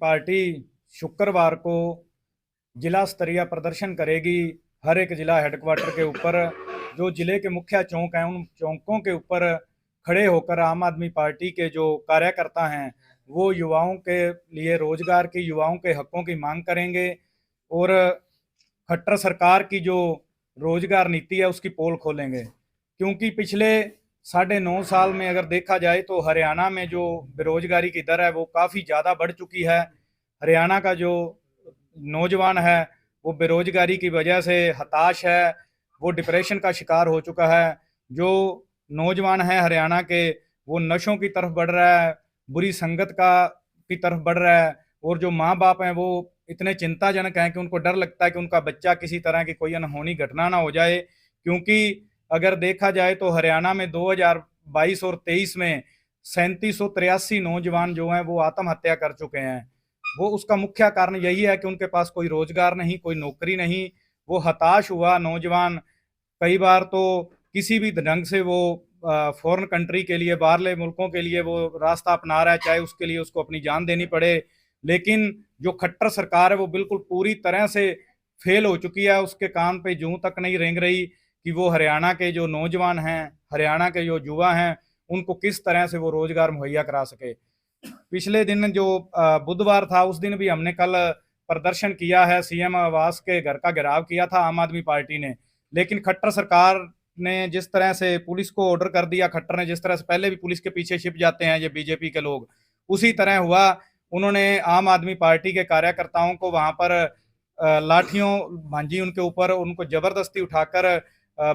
Party शुक्रवार को जिला स्तरीय प्रदर्शन करेगी। हर एक जिला हेडक्वार्टर के ऊपर जो जिले के मुख्य चौक हैं, उन चौकों के ऊपर खड़े होकर आम आदमी पार्टी के जो कार्यकर्ता हैं वो युवाओं के लिए रोजगार की, युवाओं के हकों की मांग करेंगे और खट्टर सरकार की जो रोजगार नीति है उसकी पोल खोलेंगे। क्योंकि पिछले 9.5 साल में अगर देखा जाए तो हरियाणा में जो बेरोजगारी की दर है वो काफ़ी ज़्यादा बढ़ चुकी है। हरियाणा का जो नौजवान है वो बेरोजगारी की वजह से हताश है, वो डिप्रेशन का शिकार हो चुका है। जो नौजवान है हरियाणा के वो नशों की तरफ बढ़ रहा है, बुरी संगत की तरफ बढ़ रहा है और जो माँ बाप हैं वो इतने चिंताजनक हैं कि उनको डर लगता है कि उनका बच्चा किसी तरह की कोई अनहोनी घटना ना हो जाए। क्योंकि अगर देखा जाए तो हरियाणा में 2022 और 23 में 3783 नौजवान जो हैं वो आत्महत्या कर चुके हैं। वो उसका मुख्य कारण यही है कि उनके पास कोई रोजगार नहीं, कोई नौकरी नहीं। वो हताश हुआ नौजवान कई बार तो किसी भी ढंग से वो फॉरेन कंट्री के लिए, बाहरले मुल्कों के लिए वो रास्ता अपना रहा है, चाहे उसके लिए उसको अपनी जान देनी पड़े। लेकिन जो खट्टर सरकार है वो बिल्कुल पूरी तरह से फेल हो चुकी है। उसके कान पे जूं तक नहीं रेंग रही कि वो हरियाणा के जो नौजवान हैं, हरियाणा के जो युवा हैं, उनको किस तरह से वो रोजगार मुहैया करा सके। पिछले दिन जो बुधवार था उस दिन भी हमने कल प्रदर्शन किया है, सीएम आवास के घर का घेराव किया था आम आदमी पार्टी ने। लेकिन खट्टर सरकार ने जिस तरह से पुलिस को ऑर्डर कर दिया, खट्टर ने जिस तरह से, पहले भी पुलिस के पीछे छिप जाते हैं ये बीजेपी के लोग, उसी तरह हुआ। उन्होंने आम आदमी पार्टी के कार्यकर्ताओं को वहां पर लाठियों भांजी उनके ऊपर, उनको जबरदस्ती उठाकर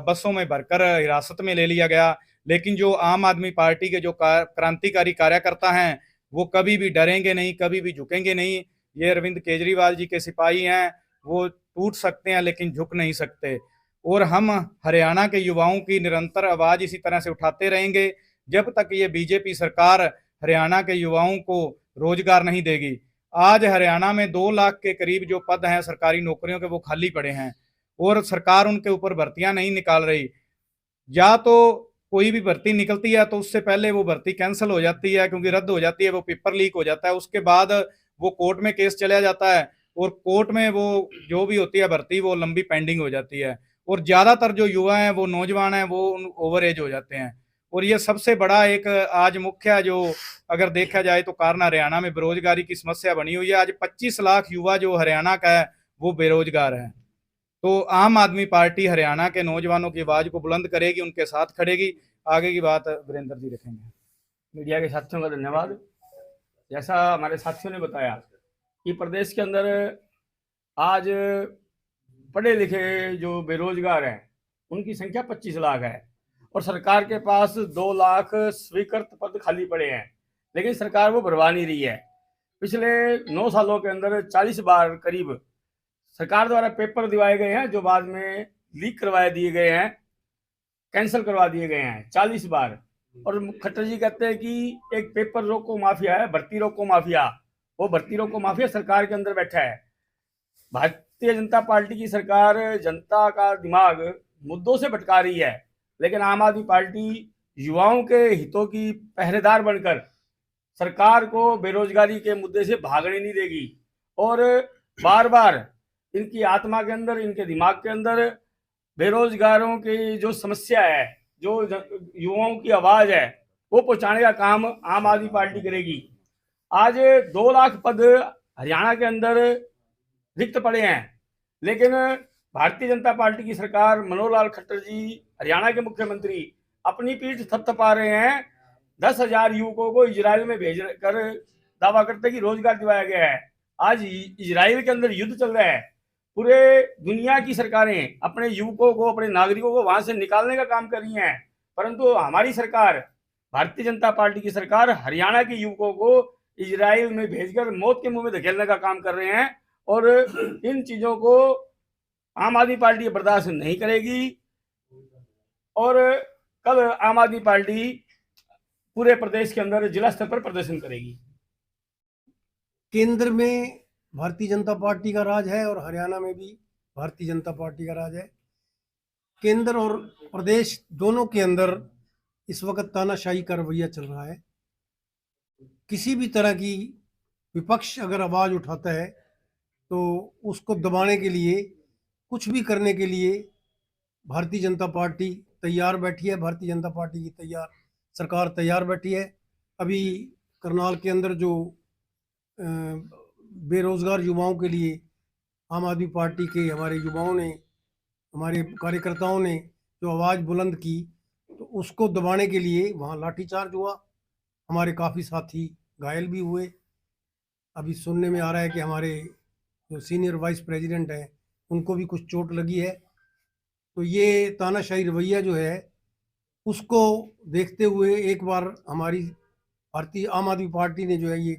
बसों में भरकर हिरासत में ले लिया गया। लेकिन जो आम आदमी पार्टी के जो क्रांतिकारी कार्यकर्ता हैं वो कभी भी डरेंगे नहीं, कभी भी झुकेंगे नहीं। ये अरविंद केजरीवाल जी के सिपाही हैं, वो टूट सकते हैं लेकिन झुक नहीं सकते। और हम हरियाणा के युवाओं की निरंतर आवाज इसी तरह से उठाते रहेंगे जब तक ये बीजेपी सरकार हरियाणा के युवाओं को रोजगार नहीं देगी। आज हरियाणा में 2 लाख के करीब जो पद हैं सरकारी नौकरियों के वो खाली पड़े हैं और सरकार उनके ऊपर भर्तियां नहीं निकाल रही। या तो कोई भी भर्ती निकलती है तो उससे पहले वो भर्ती कैंसिल हो जाती है, क्योंकि रद्द हो जाती है, वो पेपर लीक हो जाता है। उसके बाद वो कोर्ट में केस चला जाता है और कोर्ट में वो जो भी होती है भर्ती वो लंबी पेंडिंग हो जाती है। और ज्यादातर जो युवा हैं, वो नौजवान हैं, वो ओवर एज हो जाते हैं। और ये सबसे बड़ा एक आज मुख्य जो अगर देखा जाए तो कारण हरियाणा में बेरोजगारी की समस्या बनी हुई है। आज 25 लाख युवा जो हरियाणा का है वो बेरोजगार है। तो आम आदमी पार्टी हरियाणा के नौजवानों की आवाज को बुलंद करेगी, उनके साथ खड़ेगी। आगे की बात वीरेंद्र जी रखेंगे। मीडिया के साथियों का धन्यवाद। जैसा हमारे साथियों ने बताया कि प्रदेश के अंदर आज पढ़े लिखे जो बेरोजगार हैं उनकी संख्या 25 लाख है और सरकार के पास 2 लाख स्वीकृत पद खाली पड़े हैं, लेकिन सरकार वो भरवा नहीं रही है। पिछले 9 सालों के अंदर 40 बार करीब सरकार द्वारा पेपर दिवाए गए हैं जो बाद में लीक करवाए दिए गए हैं, कैंसिल करवा दिए गए हैं 40 बार। और खट्टर जी कहते हैं कि एक पेपर रोको माफिया है, भर्ती रोको माफिया। वो भर्ती रोको माफिया सरकार के अंदर बैठा है। भारतीय जनता पार्टी की सरकार जनता का दिमाग मुद्दों से भटका रही है, लेकिन आम आदमी पार्टी युवाओं के हितों की पहरेदार बनकर सरकार को बेरोजगारी के मुद्दे से भागने नहीं देगी। और बार बार इनकी आत्मा के अंदर, इनके दिमाग के अंदर बेरोजगारों की जो समस्या है, जो युवाओं की आवाज है, वो पहुंचाने का काम आम आदमी पार्टी करेगी। आज 2 लाख पद हरियाणा के अंदर रिक्त पड़े हैं, लेकिन भारतीय जनता पार्टी की सरकार, मनोहर लाल खट्टर जी हरियाणा के मुख्यमंत्री, अपनी पीठ थपथपा रहे हैं। 10,000 युवकों को इजराइल में भेज कर दावा करते कि रोजगार दिलाया गया है। आज इजराइल के अंदर युद्ध चल रहा है। पूरे दुनिया की सरकारें अपने युवकों को, अपने नागरिकों को वहां से निकालने का काम कर रही हैं, परंतु हमारी सरकार, भारतीय जनता पार्टी की सरकार, हरियाणा के युवकों को इजराइल में भेजकर मौत के मुंह में धकेलने का काम कर रहे हैं। और इन चीजों को आम आदमी पार्टी बर्दाश्त नहीं करेगी। और कल आम आदमी पार्टी पूरे प्रदेश के अंदर जिला स्तर पर प्रदर्शन करेगी। केंद्र में भारतीय जनता पार्टी का राज है और हरियाणा में भी भारतीय जनता पार्टी का राज है। केंद्र और प्रदेश दोनों के अंदर इस वक्त तानाशाही का रवैया चल रहा है। किसी भी तरह की विपक्ष अगर आवाज उठाता है तो उसको दबाने के लिए, कुछ भी करने के लिए भारतीय जनता पार्टी तैयार बैठी है। भारतीय जनता पार्टी की सरकार तैयार बैठी है। अभी करनाल के अंदर जो बेरोजगार युवाओं के लिए आम आदमी पार्टी के हमारे युवाओं ने, हमारे कार्यकर्ताओं ने जो आवाज़ बुलंद की, तो उसको दबाने के लिए वहाँ लाठीचार्ज हुआ। हमारे काफ़ी साथी घायल भी हुए। अभी सुनने में आ रहा है कि हमारे जो सीनियर वाइस प्रेसिडेंट हैं उनको भी कुछ चोट लगी है। तो ये तानाशाही रवैया जो है उसको देखते हुए एक बार हमारी भारतीय आम आदमी पार्टी ने जो है ये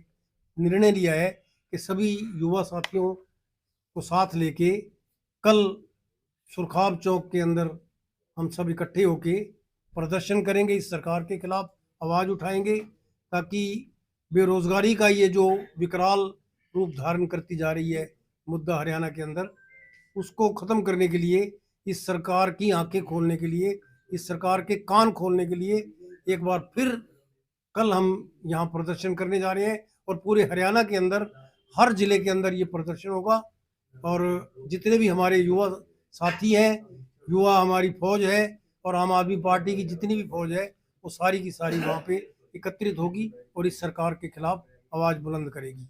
निर्णय लिया है कि सभी युवा साथियों को साथ लेके कल सुरखाब चौक के अंदर हम सब इकट्ठे होके प्रदर्शन करेंगे, इस सरकार के खिलाफ आवाज़ उठाएंगे, ताकि बेरोजगारी का ये जो विकराल रूप धारण करती जा रही है मुद्दा हरियाणा के अंदर, उसको ख़त्म करने के लिए, इस सरकार की आंखें खोलने के लिए, इस सरकार के कान खोलने के लिए एक बार फिर कल हम यहाँ प्रदर्शन करने जा रहे हैं। और पूरे हरियाणा के अंदर हर जिले के अंदर ये प्रदर्शन होगा। और जितने भी हमारे युवा साथी हैं, युवा हमारी फौज है और आम आदमी पार्टी की जितनी भी फौज है, वो सारी की सारी वहाँ पे एकत्रित होगी और इस सरकार के खिलाफ आवाज़ बुलंद करेगी।